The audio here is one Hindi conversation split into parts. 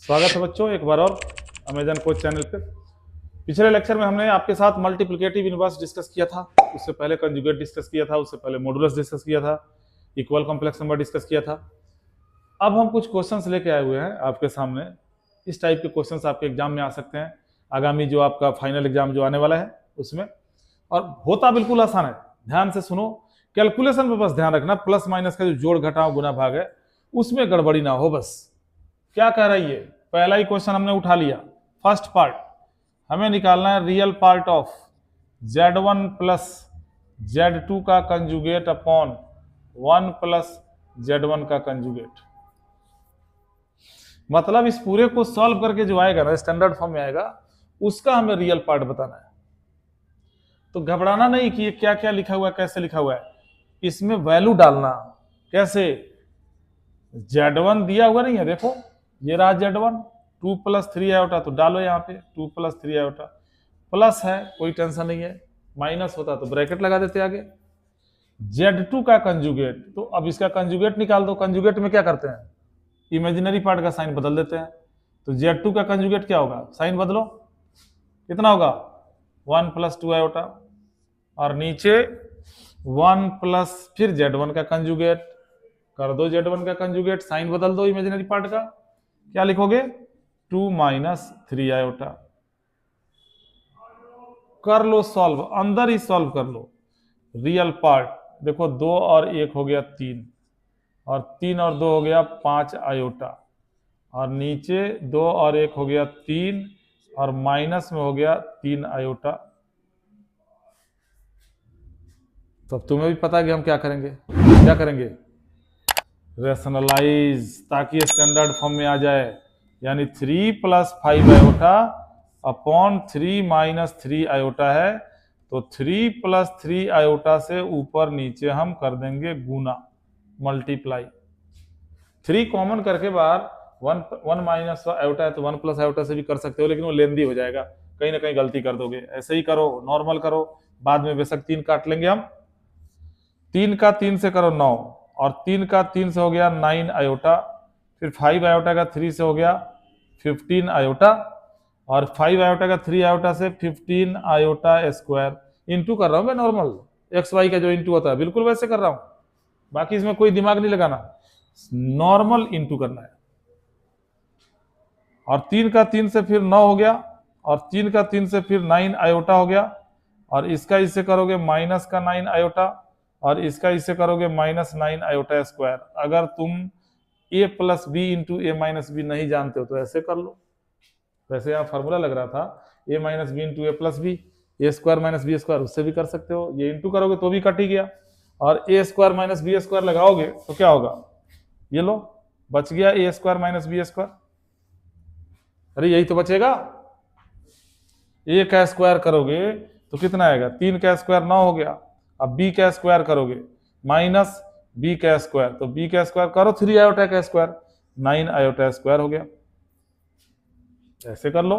स्वागत है बच्चों एक बार और अमेजन कोच चैनल पे। पिछले लेक्चर में हमने आपके साथ मल्टीप्लिकेटिव इनवर्स डिस्कस किया था, उससे पहले कंजुगेट डिस्कस किया था, उससे पहले मॉडुलस डिस्कस किया था, इक्वल कॉम्प्लेक्स नंबर डिस्कस किया था। अब हम कुछ क्वेश्चंस लेके आए हुए हैं आपके सामने। इस टाइप के क्वेश्चंस आपके एग्जाम में आ सकते हैं, आगामी जो आपका फाइनल एग्जाम जो आने वाला है उसमें। और होता बिल्कुल आसान है, ध्यान से सुनो। कैलकुलेशन में बस ध्यान रखना, प्लस माइनस का जो जोड़ घटाव गुना भाग है उसमें गड़बड़ी ना हो बस। क्या कह रही है, पहला ही क्वेश्चन हमने उठा लिया। फर्स्ट पार्ट हमें निकालना है real part of z1 plus z2 का कंजुगेट अपॉन 1 प्लस z1 का कंजुगेट। मतलब इस पूरे को सॉल्व करके जो आएगा ना, स्टैंडर्ड फॉर्म में आएगा, उसका हमें रियल पार्ट बताना है। तो घबराना नहीं कि ये क्या क्या लिखा हुआ है, कैसे लिखा हुआ है, इसमें वैल्यू डालना। कैसे, z1 दिया हुआ नहीं है, देखो ये रहा z1, 2 प्लस 3 आयोटा, तो डालो यहाँ पे 2 प्लस 3 आयोटा। प्लस है कोई टेंशन नहीं है, माइनस होता तो ब्रैकेट लगा देते आगे। z2 का कंजुगेट, तो अब इसका कंजुगेट निकाल दो। कंजुगेट में क्या करते हैं, इमेजिनरी पार्ट का साइन बदल देते हैं। तो z2 का कंजुगेट क्या होगा, साइन बदलो, कितना होगा 1 प्लस 2 आयोटा, और नीचे 1 प्लस फिर z1 का कंजुगेट कर दो। z1 का कंजुगेट साइन बदल दो इमेजिनरी पार्ट का, क्या लिखोगे 2 माइनस 3 आयोटा। कर लो सॉल्व, अंदर ही सॉल्व कर लो। रियल पार्ट देखो, 2 और 1 हो गया 3, और 3 और 2 हो गया 5 आयोटा, और नीचे 2 और 1 हो गया 3, और माइनस में हो गया 3 आयोटा। तो अब तुम्हें भी पता है कि हम क्या करेंगे, रैशनलाइज, ताकि स्टैंडर्ड फॉर्म में आ जाए। यानी 3 plus 5 iota upon 3 minus 3 iota है, तो 3 प्लस 3 आयोटा से ऊपर नीचे हम कर देंगे गुना, मल्टीप्लाई। 3 कॉमन करके बाहर 1 माइनस आयोटा है तो 1 प्लस आयोटा से भी कर सकते हो, लेकिन वो लेंदी हो जाएगा, कहीं ना कहीं गलती कर दोगे। ऐसे ही करो, नॉर्मल करो, बाद में बेशक 3 काट लेंगे हम। 3 का 3 से करो 9, और 3 का 3 से हो गया 9 आयोटा, फिर 5 आयोटा का 3 से हो गया 15 आयोटा, और 5 आयोटा का 3 आयोटा से 15 आयोटा स्क्वायर। इंटू कर रहा हूं मैं, नॉर्मल एक्स वाई का जो इंटू होता है बिल्कुल वैसे कर रहा हूं, बाकी इसमें कोई दिमाग नहीं लगाना, नॉर्मल इंटू करना है। और 3 का 3 से फिर 9 हो गया, और 3 का 3 से फिर 9 आयोटा हो गया, और इसका इससे करोगे माइनस का 9 आयोटा, और इसका इससे करोगे माइनस 9 आयोटा स्क्वायर। अगर तुम a plus b into a minus b नहीं जानते हो तो ऐसे कर लो। वैसे यहाँ फॉर्मूला लग रहा था a minus b into a plus b, a square minus b square, उससे भी कर सकते हो। ये इंटू करोगे तो भी कट ही गया, और ए स्क्वायर माइनस बी स्क्वायर लगाओगे तो क्या होगा, ये लो बच गया ए स्क्वायर माइनस बी स्क्वायर। अरे यही तो बचेगा। ए का स्क्वायर करोगे तो कितना आएगा, 3 का स्क्वायर 9 हो गया। अब बी का स्क्वायर करोगे माइनस बी का स्क्वायर, तो बी का स्क्वायर करो 3 आयोटा का स्क्वायर, 9 आयोटा स्क्वायर हो गया। ऐसे कर लो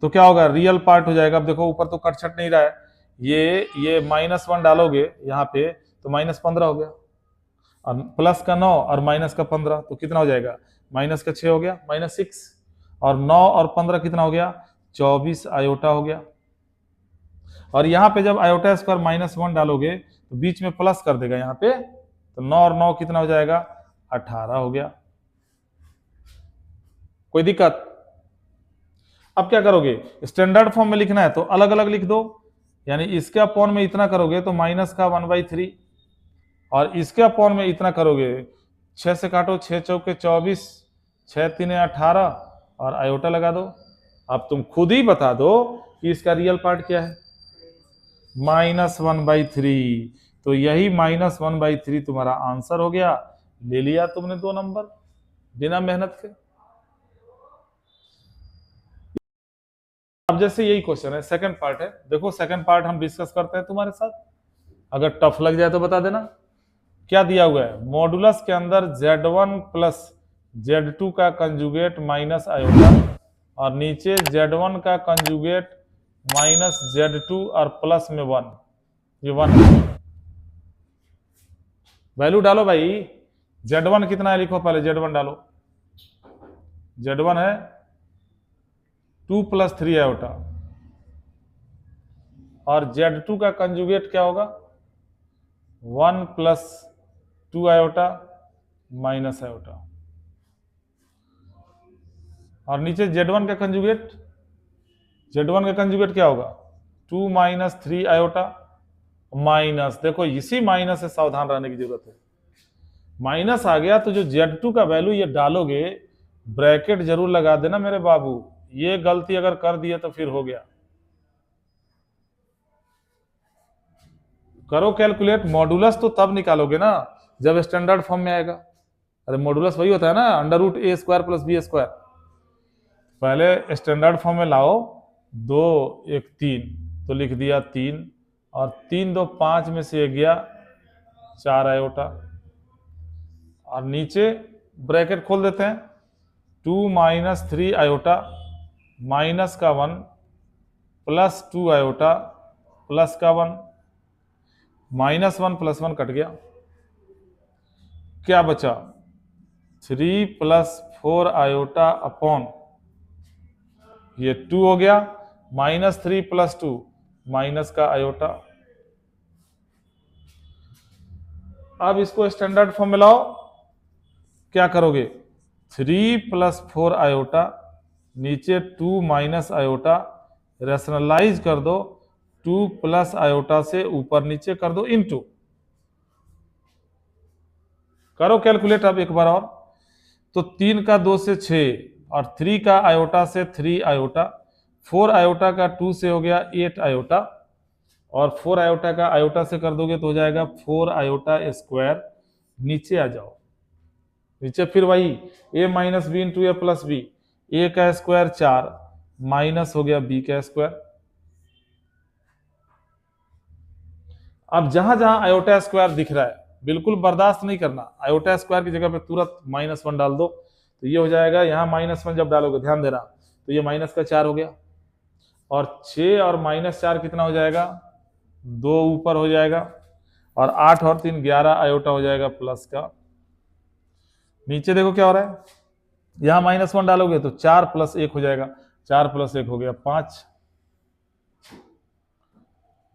तो क्या होगा, रियल पार्ट हो जाएगा। अब देखो ऊपर तो कट छट नहीं रहा है, ये -1 डालोगे यहाँ पे तो -15 हो गया, और प्लस का 9 और माइनस का 15, तो कितना हो जाएगा, माइनस का 6 हो गया, -6, और 9 और 15 कितना हो गया, 24 आयोटा हो गया। और यहाँ पे जब आयोटा स्क्वायर -1 डालोगे तो बीच में प्लस कर देगा यहाँ पे, तो 9 और 9 कितना हो जाएगा, 18 हो गया। कोई दिक्कत? अब क्या करोगे, स्टैंडर्ड फॉर्म में लिखना है तो अलग अलग लिख दो। यानी इसके अपॉन में इतना करोगे तो माइनस का 1/3, और इसके अपॉन में इतना करोगे, 6 से काटो, 6 चौके 24, 6 3 18, और आयोटा लगा दो। अब तुम खुद ही बता दो कि इसका रियल पार्ट क्या है, -1/3। तो यही -1/3 तुम्हारा आंसर हो गया। ले लिया तुमने 2 नंबर बिना मेहनत के। अब जैसे यही क्वेश्चन है, सेकंड पार्ट है, देखो सेकंड पार्ट हम डिस्कस करते हैं तुम्हारे साथ। अगर टफ लग जाए तो बता देना। क्या दिया हुआ है, मॉडुलस के अंदर z1 प्लस z2 का कंजुगेट माइनस आयोटा, और नीचे z1 का कंजुगेट माइनस z2 और प्लस में 1, ये 1 वैल्यू डालो भाई। z1 कितना है लिखो, पहले z1 डालो। z1 है 2 + 3 आयोटा, और Z2 का कंजुगेट क्या होगा 1 + 2 आयोटा माइनस आयोटा, और नीचे Z1 का कंजुगेट, Z1 का कंजुगेट क्या होगा 2 - 3 आयोटा माइनस, देखो इसी माइनस से सावधान रहने की जरूरत है। माइनस आ गया तो जो Z2 का वैल्यू ये डालोगे, ब्रैकेट जरूर लगा देना मेरे बाबू, ये गलती अगर कर दिए तो फिर हो गया। करो कैलकुलेट, मॉडुलस तो तब निकालोगे ना जब स्टैंडर्ड फॉर्म में आएगा। अरे मॉडुलस वही होता है ना, √a² + b²। पहले स्टैंडर्ड फॉर्म में लाओ, 2 1 3 तो लिख दिया 3, और 3 2 5 में से 1 गया 4 आयोटा, और नीचे ब्रैकेट खोल देते हैं 2 - 3 आयोटा माइनस का 1 प्लस 2 आयोटा प्लस का 1, -1 + 1 कट गया, क्या बचा 3 + 4 आयोटा अपॉन ये 2 हो गया, -3 + 2 माइनस का आयोटा। अब इसको स्टैंडर्ड फॉर्म में लाओ, क्या करोगे 3 + 4 आयोटा, नीचे 2 माइनस आयोटा, रैशनलाइज कर दो 2 + आयोटा से ऊपर नीचे कर दो इनटू। करो कैलकुलेट अब एक बार और, तो 3 का 2 से 6, और 3 का आयोटा से 3 आयोटा, 4 आयोटा का 2 से हो गया 8 आयोटा, और 4 आयोटा का आयोटा से कर दोगे तो हो जाएगा 4 आयोटा²। नीचे आ जाओ, नीचे फिर वही a - b × a + b, a का स्क्वायर 4 माइनस हो गया b का स्क्वायर। अब जहां जहां आयोटा² दिख रहा है बिल्कुल बर्दाश्त नहीं करना, आयोटा² की जगह पे तुरंत -1 डाल दो, तो ये हो जाएगा, यहाँ -1 जब डालोगे ध्यान देना, तो ये माइनस का 4 हो गया, और 6 और -4 कितना हो जाएगा 2 ऊपर हो जाएगा, और 8 और 3 11 आयोटा हो जाएगा प्लस का। नीचे देखो क्या हो रहा है, यहां -1 डालोगे तो 4 + 1 हो जाएगा, 4 + 1 हो गया 5,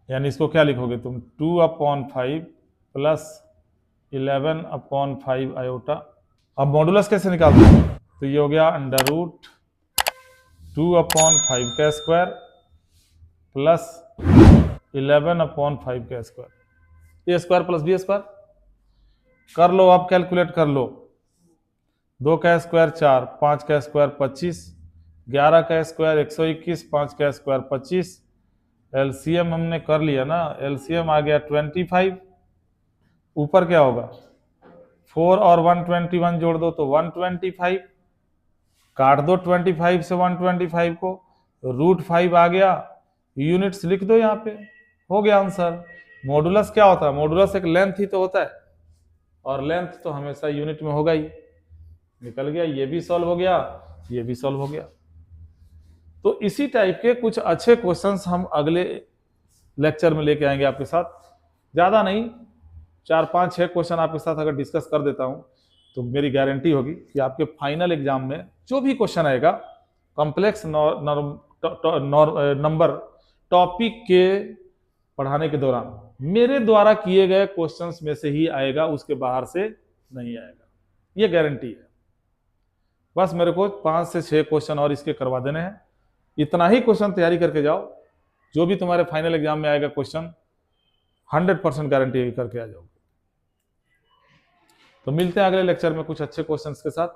यानी इसको क्या लिखोगे तुम 2/5 + 11/5 आयोटा। अब मॉडुलस कैसे निकालते हैं, तो ये हो गया √2/5 का स्क्वायर प्लस 11/5 का स्क्वायर, a² + b²। कर लो अब कैलकुलेट कर लो, 2 का स्क्वायर 4, 5 का स्क्वायर 25, 11 का स्क्वायर 121, 5 का स्क्वायर 25, एलसीएम हमने कर लिया ना, एलसीएम आ गया 25, ऊपर क्या होगा 4 और 121 जोड़ दो तो 125, काट दो 25 से 125 को, √5 आ गया, यूनिट्स लिख दो यहाँ पे, हो गया आंसर। मॉडुलस क्या होता है, मॉडुलस एक लेंथ ही तो होता है, और लेंथ तो हमेशा यूनिट में होगा ही। निकल गया, ये भी सॉल्व हो गया, ये भी सॉल्व हो गया। तो इसी टाइप के कुछ अच्छे क्वेश्चंस हम अगले लेक्चर में लेके आएंगे आपके साथ, ज्यादा नहीं 4 5 6 क्वेश्चन आपके साथ अगर डिस्कस कर देता हूं तो मेरी गारंटी होगी कि आपके फाइनल एग्जाम में जो भी क्वेश्चन आएगा कॉम्प्लेक्स नंबर टॉपिक के पढ़ाने के दौरान मेरे द्वारा किए गए क्वेश्चंस में से ही आएगा, उसके बाहर से नहीं आएगा, ये गारंटी है। बस मेरे को 5 से 6 क्वेश्चन और इसके करवा देने हैं, इतना ही क्वेश्चन तैयारी करके जाओ, जो भी तुम्हारे फाइनल एग्जाम में आएगा क्वेश्चन 100% गारंटी करके आ जाओगे। तो मिलते हैं अगले लेक्चर में कुछ अच्छे क्वेश्चंस के साथ।